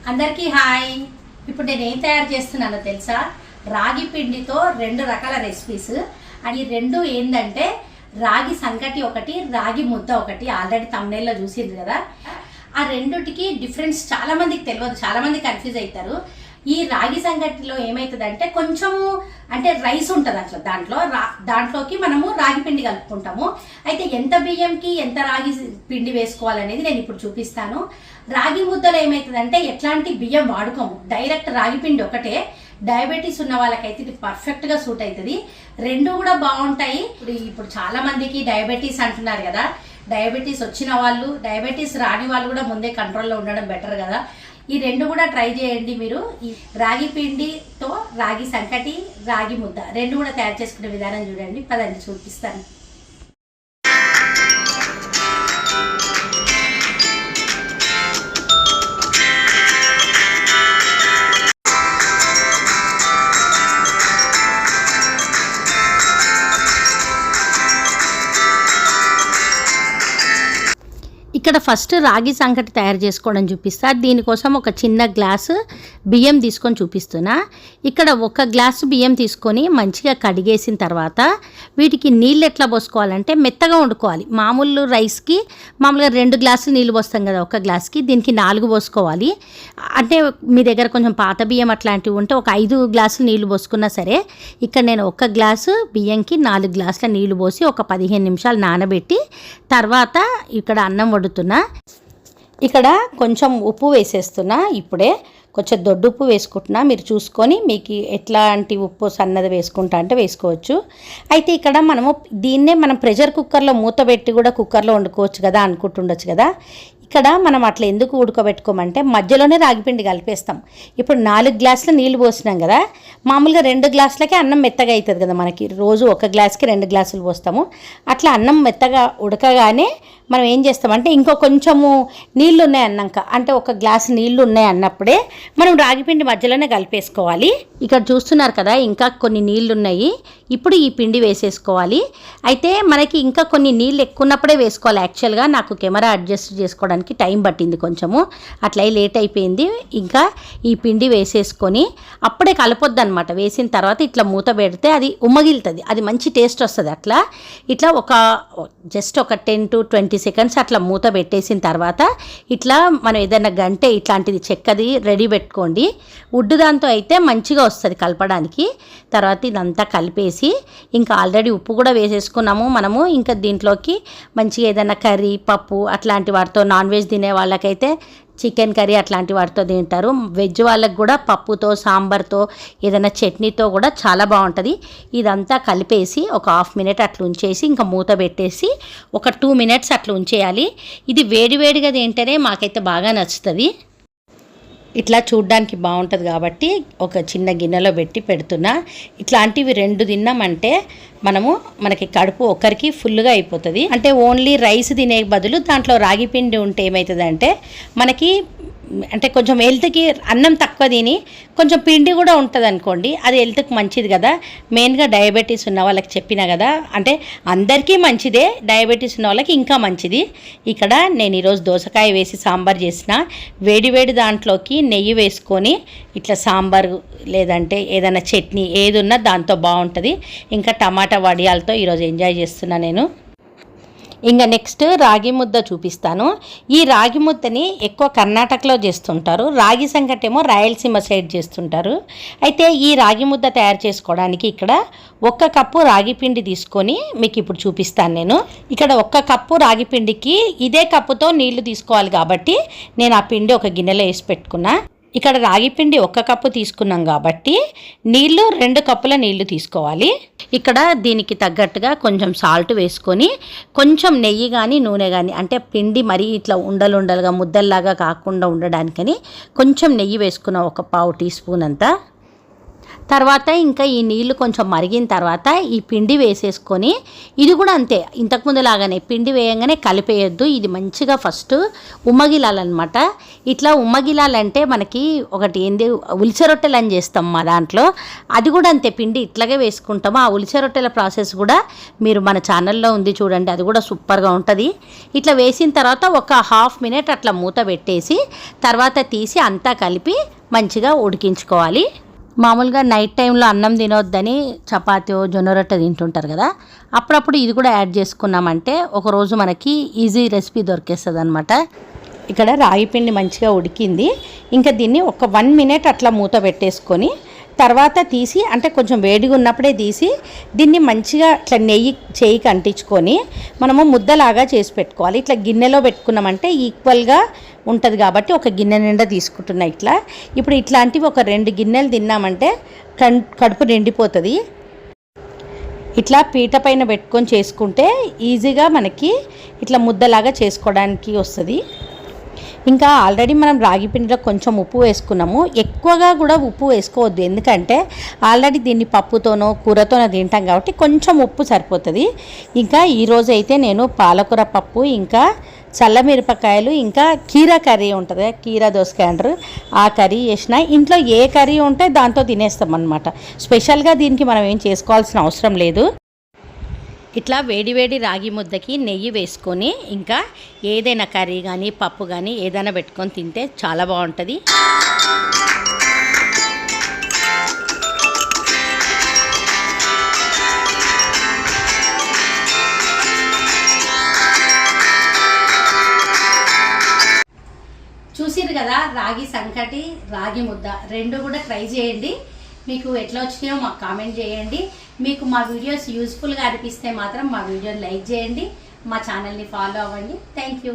అందరికీ హాయ్. ఇప్పుడు నేను ఏం తయారు చేస్తున్నానో తెలుసా? రాగి పిండితో 2 రకాల రెసిపీస్. అండ్ ఈ రెండు ఏంటంటే రాగి సంకటి ఒకటి, రాగి ముద్ద ఒకటి. ఆల్రెడీ తమ్నైల్లో చూసిండ్రు కదా. ఆ రెండుటికి డిఫరెన్స్ చాలా మందికి తెలియదు, చాలా మంది కన్ఫ్యూజ్ అవుతారు. ఈ రాగి సంగటిలో ఏమవుతుందంటే కొంచెము అంటే రైస్ ఉంటుంది అట్లా, దాంట్లోకి మనము రాగి పిండి కలుపుకుంటాము. అయితే ఎంత బియ్యంకి ఎంత రాగి పిండి వేసుకోవాలనేది నేను ఇప్పుడు చూపిస్తాను. రాగి ముద్దలో ఏమవుతుందంటే ఎట్లాంటి బియ్యం వాడుకోము, డైరెక్ట్ రాగి పిండి ఒకటే. డయాబెటీస్ ఉన్న వాళ్ళకైతే ఇది పర్ఫెక్ట్గా సూట్ అవుతుంది. రెండు కూడా బాగుంటాయి. ఇప్పుడు చాలా మందికి డయాబెటీస్ అంటున్నారు కదా. డయాబెటీస్ వచ్చిన వాళ్ళు, డయాబెటీస్ రాని వాళ్ళు కూడా ముందే కంట్రోల్లో ఉండడం బెటర్ కదా. ఈ రెండు కూడా ట్రై చేయండి మీరు. ఈ రాగి పిండితో రాగి సంకటి, రాగి ముద్ద రెండు కూడా తయారు చేసుకునే విధానం చూడండి. పదండి చూపిస్తాను. ఇక్కడ ఫస్ట్ రాగి సంకటి తయారు చేసుకోవడం చూపిస్తా. దీనికోసం ఒక చిన్న గ్లాసు బియ్యం తీసుకొని చూపిస్తున్నా. ఇక్కడ 1 గ్లాసు బియ్యం తీసుకొని మంచిగా కడిగేసిన తర్వాత వీటికి నీళ్ళు ఎట్లా పోసుకోవాలంటే మెత్తగా వండుకోవాలి. మామూలు రైస్కి మామూలుగా 2 గ్లాసులు నీళ్ళు పోస్తాం కదా 1 గ్లాస్కి, దీనికి 4 పోసుకోవాలి. అంటే మీ దగ్గర కొంచెం పాత బియ్యం అట్లాంటివి ఉంటే ఒక 5 గ్లాసులు నీళ్ళు పోసుకున్నా సరే. ఇక్కడ నేను 1 గ్లాసు బియ్యంకి 4 గ్లాసుల నీళ్ళు పోసి ఒక 15 నిమిషాలు నానబెట్టి తర్వాత ఇక్కడ అన్నం వండుతున్నా. ఇక్కడ కొంచెం ఉప్పు వేసేస్తున్నా. ఇప్పుడే కొంచెం దొడ్డుప్పు వేసుకుంటున్నా. మీరు చూసుకొని మీకు ఎట్లాంటి ఉప్పు సన్నది వేసుకుంటా అంటే వేసుకోవచ్చు. అయితే ఇక్కడ దీన్నే మనం ప్రెషర్ కుక్కర్లో మూత పెట్టి కూడా కుక్కర్లో వండుకోవచ్చు కదా అనుకుంటుండొచ్చు కదా. ఇక్కడ మనం అట్లా ఎందుకు ఉడకబెట్టుకోమంటే మధ్యలోనే రాగిపిండి కలిపేస్తాం. ఇప్పుడు 4 గ్లాసుల నీళ్ళు పోసినాం కదా, మామూలుగా 2 గ్లాసులకే అన్నం మెత్తగా అవుతుంది కదా. మనకి రోజు 1 గ్లాస్కి 2 గ్లాసులు పోస్తాము. అట్లా అన్నం మెత్తగా ఉడకగానే మనం ఏం చేస్తామంటే ఇంకో కొంచెము నీళ్ళు ఉన్నాయి అన్నాక, అంటే 1 గ్లాసు నీళ్ళు ఉన్నాయి అన్నప్పుడే మనం రాగిపిండి మధ్యలోనే కలిపేసుకోవాలి. ఇక్కడ చూస్తున్నారు కదా ఇంకా కొన్ని నీళ్ళు ఉన్నాయి. ఇప్పుడు ఈ పిండి వేసేసుకోవాలి. అయితే మనకి ఇంకా కొన్ని నీళ్ళు ఎక్కువ ఉన్నప్పుడే వేసుకోవాలి. యాక్చువల్గా నాకు కెమెరా అడ్జస్ట్ చేసుకోవడానికి టైం పట్టింది కొంచెము, అట్లా లేట్ అయిపోయింది. ఇంకా ఈ పిండి వేసేసుకొని అప్పుడే కలపొద్దు అనమాట. వేసిన తర్వాత ఇట్లా మూత పెడితే అది ఉమ్మగిలుతుంది, అది మంచి టేస్ట్ వస్తుంది. అట్లా ఇట్లా జస్ట్ ఒక 10 to 20 సెకండ్స్ అట్లా మూత పెట్టేసిన తర్వాత ఇట్లా మనం ఏదైనా గంటే ఇట్లాంటిది చెక్కది రెడీ పెట్టుకోండి. వుడ్ దాంతో అయితే మంచిగా వస్తుంది కలపడానికి. తర్వాత ఇదంతా కలిపేసి ఇంకా ఆల్రెడీ ఉప్పు కూడా వేసేసుకున్నాము మనము. ఇంకా దీంట్లోకి మంచిగా ఏదైనా కర్రీ, పప్పు అట్లాంటి వాటితో, నాన్ వెజ్ తినే వాళ్ళకైతే చికెన్ కర్రీ అట్లాంటి వాటితో తింటారు. వెజ్ వాళ్ళకి కూడా పప్పుతో, సాంబార్తో, ఏదైనా చట్నీతో కూడా చాలా బాగుంటుంది. ఇదంతా కలిపేసి ఒక 1/2 minute అట్లా ఉంచేసి ఇంకా మూత పెట్టేసి ఒక 2 minutes అట్లా ఉంచేయాలి. ఇది వేడివేడిగా తింటేనే మాకైతే బాగా నచ్చుతుంది. ఇట్లా చూడ్డానికి బాగుంటుంది కాబట్టి ఒక చిన్న గిన్నెలో పెడుతున్నా. ఇట్లాంటివి 2 తిన్నామంటే మనకి కడుపు ఒకరికి ఫుల్గా అయిపోతుంది. అంటే ఓన్లీ రైస్ తినే బదులు దాంట్లో రాగి పిండి ఉంటే ఏమవుతుందంటే మనకి అంటే కొంచెం హెల్త్కి అన్నం తక్కువ తిని కొంచెం పిండి కూడా ఉంటుంది అనుకోండి, అది హెల్త్కి మంచిది కదా. మెయిన్గా డయాబెటీస్ ఉన్న వాళ్ళకి చెప్పినా కదా, అంటే అందరికీ మంచిదే, డయాబెటీస్ ఉన్న వాళ్ళకి ఇంకా మంచిది. ఇక్కడ నేను ఈరోజు దోసకాయ వేసి సాంబార్ చేసిన. వేడివేడి దాంట్లోకి నెయ్యి వేసుకొని ఇట్లా సాంబార్ లేదంటే ఏదైనా చట్నీ ఏది ఉన్నా దాంతో బాగుంటుంది. ఇంకా టమాటా వడియాలతో ఈరోజు ఎంజాయ్ చేస్తున్నా నేను. ఇంకా నెక్స్ట్ రాగి ముద్ద చూపిస్తాను. ఈ రాగి ముద్దని ఎక్కువ కర్ణాటకలో చేస్తుంటారు, రాగి సంకటి ఏమో రాయలసీమ సైడ్ చేస్తుంటారు. అయితే ఈ రాగి ముద్ద తయారు చేసుకోవడానికి ఇక్కడ 1 కప్పు రాగి పిండి తీసుకొని మీకు ఇప్పుడు చూపిస్తాను నేను. ఇక్కడ 1 కప్పు రాగి పిండికి ఇదే కప్పుతో నీళ్లు తీసుకోవాలి కాబట్టి నేను ఆ పిండి ఒక గిన్నెలో వేసి పెట్టుకున్నా. ఇక్కడ రాగి పిండి 1 కప్పు తీసుకున్నాం కాబట్టి నీళ్లు 2 కప్పుల నీళ్లు తీసుకోవాలి. ఇక్కడ దీనికి తగ్గట్టుగా కొంచెం సాల్ట్ వేసుకొని కొంచెం నెయ్యి కానీ నూనె కానీ, అంటే పిండి మరీ ఇట్లా ఉండలుగా ముద్దల్లాగా కాకుండా ఉండడానికని కొంచెం నెయ్యి వేసుకున్న ఒక 1/2 టీ స్పూన్ అంతా. తర్వాత ఇంకా ఈ నీళ్లు కొంచెం మరిగిన తర్వాత ఈ పిండి వేసేసుకొని, ఇది కూడా అంతే ఇంతకుముందు లాగానే పిండి వేయంగానే కలిపేయొద్దు. ఇది మంచిగా ఫస్ట్ ఉమ్మగిలాలన్నమాట. ఇట్లా ఉమ్మగిలాలంటే మనకి ఒకటి ఏంది ఉలిచ రొట్టెలు అని చేస్తాం మా దాంట్లో, అది కూడా అంతే పిండి ఇట్లాగే వేసుకుంటాము. ఆ ఉలిచ రొట్టెల ప్రాసెస్ కూడా మీరు మన ఛానల్లో ఉంది చూడండి, అది కూడా సూపర్గా ఉంటుంది. ఇట్లా వేసిన తర్వాత ఒక హాఫ్ మినిట్ అట్లా మూత పెట్టేసి తర్వాత తీసి అంతా కలిపి మంచిగా ఉడికించుకోవాలి. మామూలుగా నైట్ టైంలో అన్నం తినొద్దని చపాతీ జొన్న రొట్టె తింటుంటారు కదా, అప్పుడప్పుడు ఇది కూడా యాడ్ చేసుకున్నామంటే ఒకరోజు మనకి ఈజీ రెసిపీ దొరికేస్తుంది అనమాట. ఇక్కడ రాగి పిండి మంచిగా ఉడికింది. ఇంకా దీన్ని ఒక 1 మినిట్ అట్లా మూత పెట్టేసుకొని తర్వాత తీసి, అంటే కొంచెం వేడిగా ఉన్నప్పుడే తీసి దీన్ని మంచిగా ఇట్లా నెయ్యి చేయికి అంటించుకొని మనము ముద్దలాగా చేసి పెట్టుకోవాలి. ఇట్లా గిన్నెలో పెట్టుకున్నామంటే ఈక్వల్గా ఉంటుంది కాబట్టి ఒక గిన్నె నిండా తీసుకుంటున్నా ఇట్లా. ఇప్పుడు ఇట్లాంటివి ఒక 2 గిన్నెలు తిన్నామంటే కడుపు నిండిపోతుంది. ఇట్లా పీట పైన పెట్టుకొని చేసుకుంటే ఈజీగా మనకి ఇట్లా ముద్దలాగా చేసుకోవడానికి వస్తుంది. ఇంకా ఆల్రెడీ మనం రాగి పిండిలో కొంచెం ఉప్పు వేసుకున్నాము, ఎక్కువగా కూడా ఉప్పు వేసుకోవద్దు, ఎందుకంటే ఆల్రెడీ దీన్ని పప్పుతోనో కూరతోనో తింటాం కాబట్టి కొంచెం ఉప్పు సరిపోతుంది. ఇంకా ఈరోజు అయితే నేను పాలకూర పప్పు, ఇంకా చల్లమిరపకాయలు, ఇంకా కీరా కర్రీ ఉంటుంది, కీరా దోసకాయ అంటారు, ఆ కర్రీ చేసిన. ఇంట్లో ఏ కర్రీ ఉంటే దాంతో తినేస్తాం అన్నమాట. స్పెషల్గా దీనికి మనం ఏం చేసుకోవాల్సిన అవసరం లేదు. ఇట్లా వేడివేడి రాగి ముద్దకి నెయ్యి వేసుకొని ఇంకా ఏదైనా కర్రీ కానీ పప్పు కానీ ఏదైనా పెట్టుకొని తింటే చాలా బాగుంటుంది. చూసిరు కదా రాగి సంకటి, రాగి ముద్ద రెండు కూడా ట్రై చేయండి. మీకు ఎట్లా వచ్చినాయో మాకు కామెంట్ చేయండి. మీకు మా వీడియోస్ యూస్ఫుల్గా అనిపిస్తే మాత్రం మా వీడియోని లైక్ చేయండి, మా ఛానల్ని ఫాలో అవ్వండి. Thank you.